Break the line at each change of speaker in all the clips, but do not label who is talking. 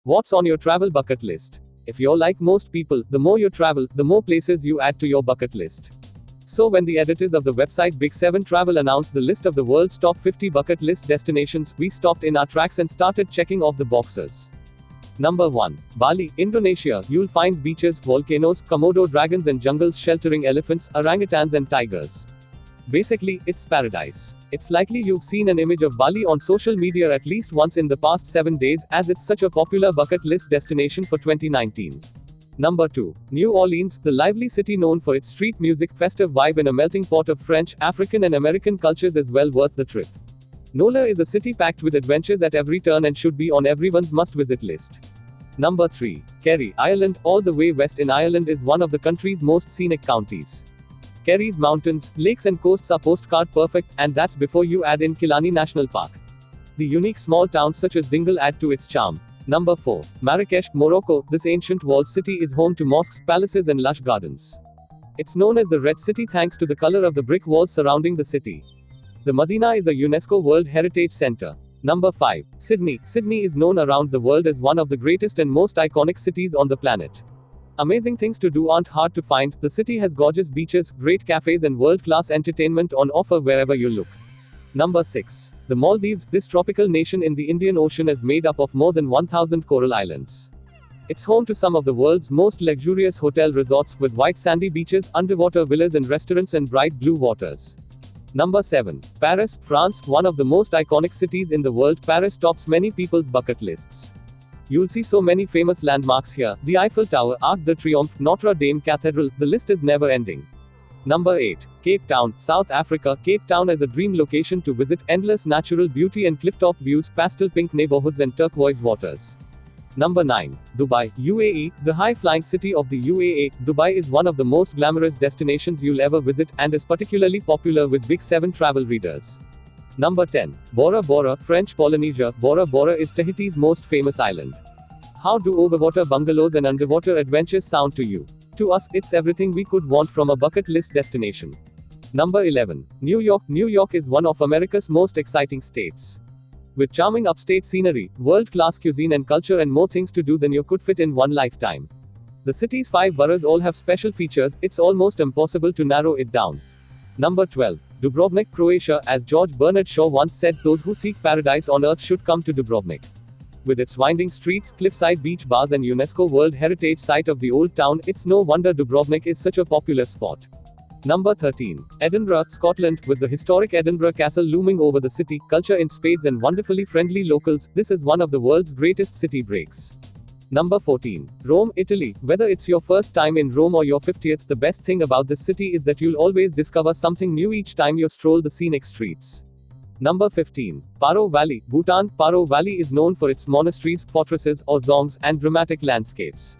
What's on your travel bucket list? If you're like most people, the more you travel, the more places you add to your bucket list. So when the editors of the website Big 7 Travel announced the list of the world's top 50 bucket list destinations, we stopped in our tracks and started checking off the boxes. Number 1. Bali, Indonesia. You'll find beaches, volcanoes, Komodo dragons and jungles sheltering elephants, orangutans and tigers. Basically, it's paradise. It's likely you've seen an image of Bali on social media at least once in the past 7 days, as it's such a popular bucket list destination for 2019. Number 2. New Orleans, the lively city known for its street music, festive vibe and a melting pot of French, African and American cultures is well worth the trip. NOLA is a city packed with adventures at every turn and should be on everyone's must-visit list. Number 3. Kerry, Ireland. All the way west in Ireland is one of the country's most scenic counties. Kerry's mountains, lakes and coasts are postcard perfect, and that's before you add in Killarney National Park. The unique small towns such as Dingle add to its charm. Number 4. Marrakesh, Morocco. This ancient walled city is home to mosques, palaces and lush gardens. It's known as the Red City thanks to the color of the brick walls surrounding the city. The Medina is a UNESCO World Heritage Center. Number 5. Sydney. Sydney is known around the world as one of the greatest and most iconic cities on the planet. Amazing things to do aren't hard to find. The city has gorgeous beaches, great cafes and world-class entertainment on offer wherever you look. Number 6. The Maldives. This tropical nation in the Indian Ocean is made up of more than 1,000 coral islands. It's home to some of the world's most luxurious hotel resorts with white sandy beaches, underwater villas and restaurants and bright blue waters. Number 7. Paris, France. One of the most iconic cities in the world, Paris tops many people's bucket lists. You'll see so many famous landmarks here: the Eiffel Tower, Arc de Triomphe, Notre Dame Cathedral. The list is never ending. Number 8. Cape Town, South Africa. Cape Town is a dream location to visit. Endless natural beauty and clifftop views, pastel pink neighborhoods and turquoise waters. Number 9. Dubai, UAE. The high-flying city of the UAE, Dubai is one of the most glamorous destinations you'll ever visit, and is particularly popular with Big 7 travel readers. Number 10. Bora Bora, French Polynesia. Bora Bora is Tahiti's most famous island. How do overwater bungalows and underwater adventures sound to you? To us, it's everything we could want from a bucket list destination. Number 11. New York. New York is one of America's most exciting states. With charming upstate scenery, world-class cuisine and culture and more things to do than you could fit in one lifetime. The city's 5 boroughs all have special features. It's almost impossible to narrow it down. Number 12. Dubrovnik, Croatia. As George Bernard Shaw once said, those who seek paradise on earth should come to Dubrovnik. With its winding streets, cliffside beach bars and UNESCO World Heritage Site of the Old Town, it's no wonder Dubrovnik is such a popular spot. Number 13. Edinburgh, Scotland. With the historic Edinburgh Castle looming over the city, culture in spades and wonderfully friendly locals, this is one of the world's greatest city breaks. Number 14. Rome, Italy. Whether it's your first time in Rome or your 50th, the best thing about this city is that you'll always discover something new each time you stroll the scenic streets. Number 15. Paro Valley, Bhutan. Paro Valley is known for its monasteries, fortresses, or zongs, and dramatic landscapes.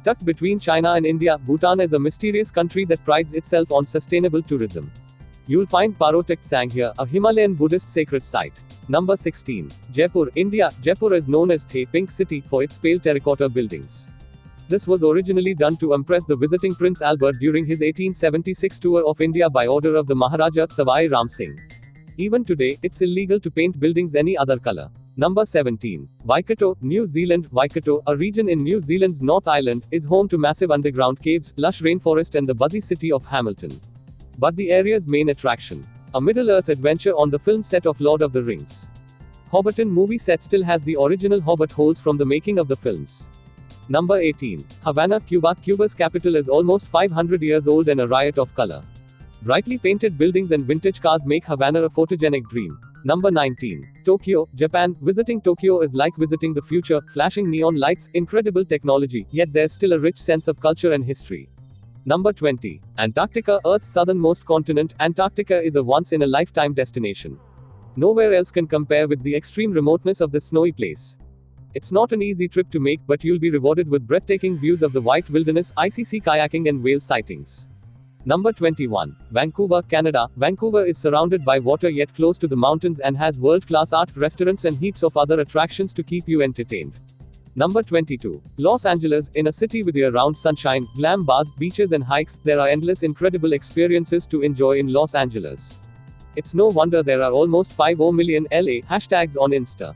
Tucked between China and India, Bhutan is a mysterious country that prides itself on sustainable tourism. You'll find Paro Takht Sang here, a Himalayan Buddhist sacred site. Number 16. Jaipur, India. Jaipur is known as the Pink City for its pale terracotta buildings. This was originally done to impress the visiting Prince Albert during his 1876 tour of India by order of the Maharaja Savai Ram Singh. Even today, it's illegal to paint buildings any other color. Number 17. Waikato, New Zealand. Waikato, a region in New Zealand's North Island, is home to massive underground caves, lush rainforest and the buzzy city of Hamilton. But the area's main attraction, a Middle-earth adventure on the film set of Lord of the Rings. Hobbiton movie set still has the original Hobbit holes from the making of the films. Number 18. Havana, Cuba. Cuba's capital is almost 500 years old and a riot of color. Brightly painted buildings and vintage cars make Havana a photogenic dream. Number 19. Tokyo, Japan. Visiting Tokyo is like visiting the future, flashing neon lights, incredible technology, yet there's still a rich sense of culture and history. Number 20. Antarctica, Earth's southernmost continent. Antarctica is a once-in-a-lifetime destination. Nowhere else can compare with the extreme remoteness of this snowy place. It's not an easy trip to make, but you'll be rewarded with breathtaking views of the white wilderness, icy sea kayaking and whale sightings. Number 21. Vancouver, Canada. Vancouver is surrounded by water yet close to the mountains and has world-class art, restaurants and heaps of other attractions to keep you entertained. Number 22. Los Angeles. In a city with year-round sunshine, glam bars, beaches and hikes, there are endless incredible experiences to enjoy in Los Angeles. It's no wonder there are almost 50 million LA hashtags on Insta.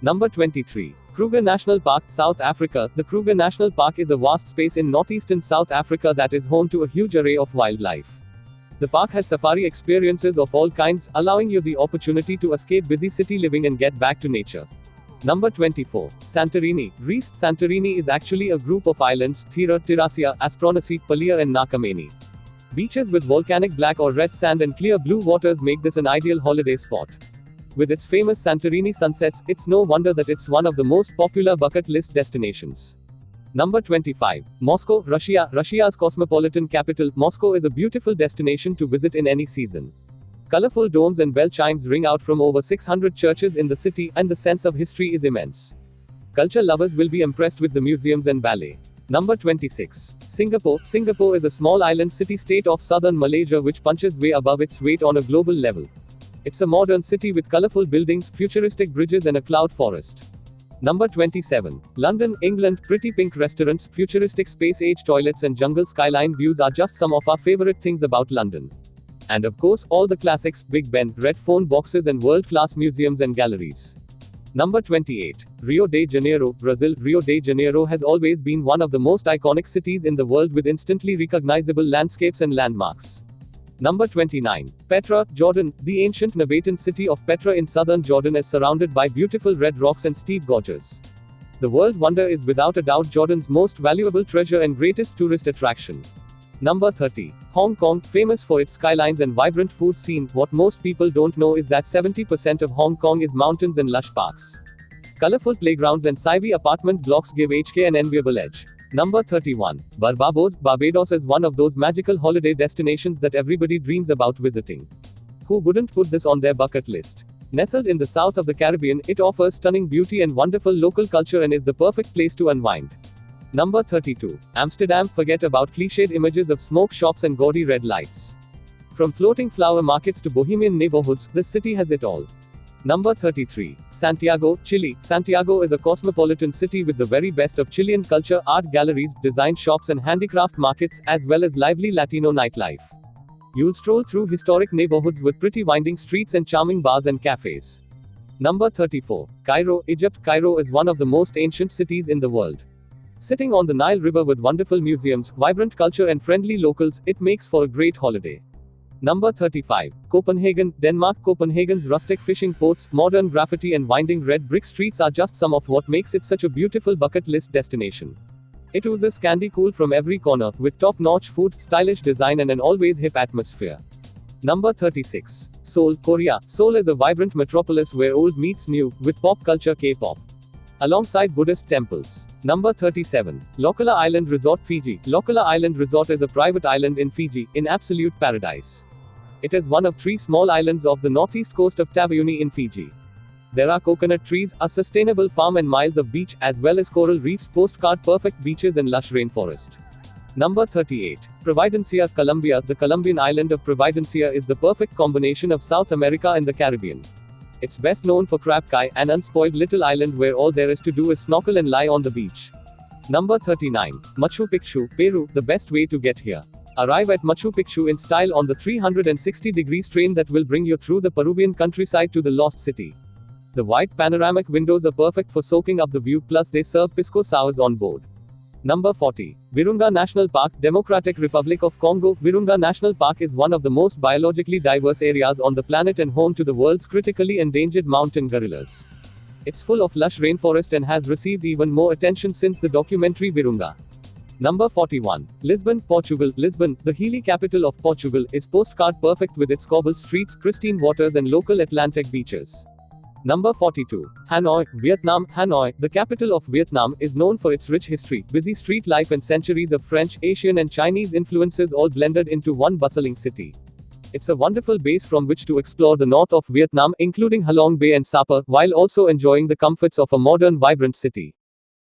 Number 23. Kruger National Park, South Africa. The Kruger National Park is a vast space in northeastern South Africa that is home to a huge array of wildlife. The park has safari experiences of all kinds, allowing you the opportunity to escape busy city living and get back to nature. Number 24. Santorini, Greece. Santorini is actually a group of islands, Thera, Tiracia, Aspronosi, Palia and Nakameni. Beaches with volcanic black or red sand and clear blue waters make this an ideal holiday spot. With its famous Santorini sunsets, it's no wonder that it's one of the most popular bucket list destinations. Number 25. Moscow, Russia. Russia's cosmopolitan capital, Moscow is a beautiful destination to visit in any season. Colorful domes and bell chimes ring out from over 600 churches in the city, and the sense of history is immense. Culture lovers will be impressed with the museums and ballet. Number 26. Singapore. Singapore is a small island city-state of southern Malaysia which punches way above its weight on a global level. It's a modern city with colorful buildings, futuristic bridges and a cloud forest. Number 27. London, England. Pretty pink restaurants, futuristic space-age toilets and jungle skyline views are just some of our favorite things about London. And of course, all the classics, Big Ben, red phone boxes and world-class museums and galleries. Number 28. Rio de Janeiro, Brazil. Rio de Janeiro has always been one of the most iconic cities in the world with instantly recognizable landscapes and landmarks. Number 29. Petra, Jordan. The ancient Nabatean city of Petra in southern Jordan is surrounded by beautiful red rocks and steep gorges. The world wonder is without a doubt Jordan's most valuable treasure and greatest tourist attraction. Number 30. Hong Kong, famous for its skylines and vibrant food scene. What most people don't know is that 70% of Hong Kong is mountains and lush parks. Colorful playgrounds and savvy apartment blocks give HK an enviable edge. Number 31. Barbados. Barbados is one of those magical holiday destinations that everybody dreams about visiting. Who wouldn't put this on their bucket list? Nestled in the south of the Caribbean, it offers stunning beauty and wonderful local culture and is the perfect place to unwind. Number 32. Amsterdam. Forget about cliched images of smoke shops and gaudy red lights. From floating flower markets to bohemian neighborhoods, this city has it all. Number 33. Santiago, Chile. Santiago is a cosmopolitan city with the very best of Chilean culture, art galleries, design shops and handicraft markets, as well as lively Latino nightlife. You'll stroll through historic neighborhoods with pretty winding streets and charming bars and cafes. Number 34. Cairo, Egypt. Cairo is one of the most ancient cities in the world. Sitting on the Nile River with wonderful museums, vibrant culture and friendly locals, it makes for a great holiday. Number 35. Copenhagen, Denmark. Copenhagen's rustic fishing ports, modern graffiti and winding red brick streets are just some of what makes it such a beautiful bucket list destination. It oozes candy cool from every corner, with top-notch food, stylish design and an always hip atmosphere. Number 36. Seoul, Korea. Seoul is a vibrant metropolis where old meets new, with pop culture K-pop. Alongside Buddhist temples. Number 37. Lokala Island Resort, Fiji. Lokala Island Resort is a private island in Fiji, in absolute paradise. It is one of 3 small islands off the northeast coast of Taveuni in Fiji. There are coconut trees, a sustainable farm and miles of beach, as well as coral reefs, postcard perfect beaches and lush rainforest. Number 38. Providencia, Colombia. The Colombian island of Providencia is the perfect combination of South America and the Caribbean. It's best known for Crab Cay, an unspoiled little island where all there is to do is snorkel and lie on the beach. Number 39. Machu Picchu, Peru. The best way to get here. Arrive at Machu Picchu in style on the 360-degree train that will bring you through the Peruvian countryside to the lost city. The wide panoramic windows are perfect for soaking up the view, plus they serve pisco sours on board. Number 40. Virunga National Park, Democratic Republic of Congo. Virunga National Park is one of the most biologically diverse areas on the planet and home to the world's critically endangered mountain gorillas. It's full of lush rainforest and has received even more attention since the documentary Virunga. Number 41. Lisbon, Portugal. Lisbon, the hilly capital of Portugal, is postcard perfect with its cobbled streets, pristine waters and local Atlantic beaches. Number 42. Hanoi, Vietnam. Hanoi, the capital of Vietnam, is known for its rich history, busy street life and centuries of French, Asian and Chinese influences all blended into one bustling city. It's a wonderful base from which to explore the north of Vietnam, including Halong Bay and Sapa, while also enjoying the comforts of a modern, vibrant city.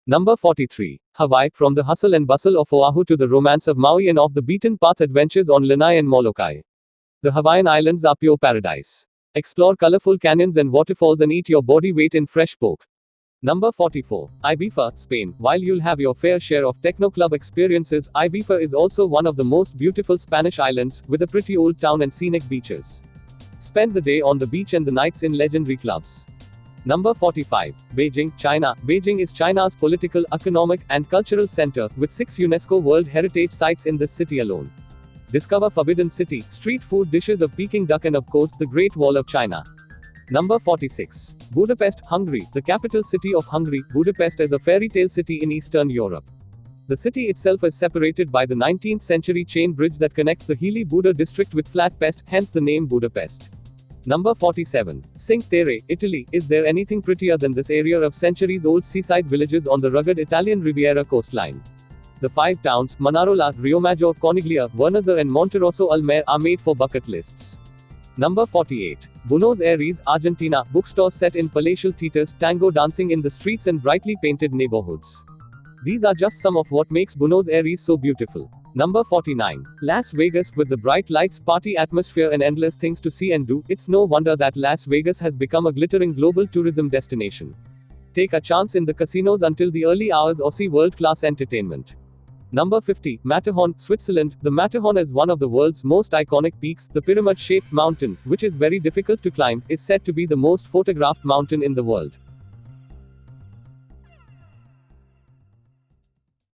Number 43. Hawaii, from the hustle and bustle of Oahu to the romance of Maui and off the beaten path adventures on Lanai and Molokai. The Hawaiian Islands are pure paradise. Explore colorful canyons and waterfalls and eat your body weight in fresh pork. Number 44. Ibiza, Spain. While you'll have your fair share of techno club experiences, Ibiza is also one of the most beautiful Spanish islands, with a pretty old town and scenic beaches. Spend the day on the beach and the nights in legendary clubs. Number 45. Beijing, China. Beijing is China's political, economic, and cultural center, with 6 UNESCO World Heritage Sites in this city alone. Discover Forbidden City, street food dishes of Peking duck and of course, the Great Wall of China. Number 46. Budapest, Hungary. The capital city of Hungary, Budapest is a fairy tale city in Eastern Europe. The city itself is separated by the 19th century chain bridge that connects the Healy Buda district with Flat Pest, hence the name Budapest. Number 47. Cinque Terre, Italy. Is there anything prettier than this area of centuries-old seaside villages on the rugged Italian Riviera coastline? The 5 towns, Manarola, Riomaggiore, Corniglia, Vernazza and Monterosso al Mare, are made for bucket lists. Number 48. Buenos Aires, Argentina. Bookstores set in palatial theaters, tango dancing in the streets and brightly painted neighborhoods. These are just some of what makes Buenos Aires so beautiful. Number 49. Las Vegas. With the bright lights, party atmosphere and endless things to see and do, it's no wonder that Las Vegas has become a glittering global tourism destination. Take a chance in the casinos until the early hours or see world-class entertainment. Number 50. Matterhorn, Switzerland. The Matterhorn is one of the world's most iconic peaks. The pyramid-shaped mountain, which is very difficult to climb, is said to be the most photographed mountain in the world.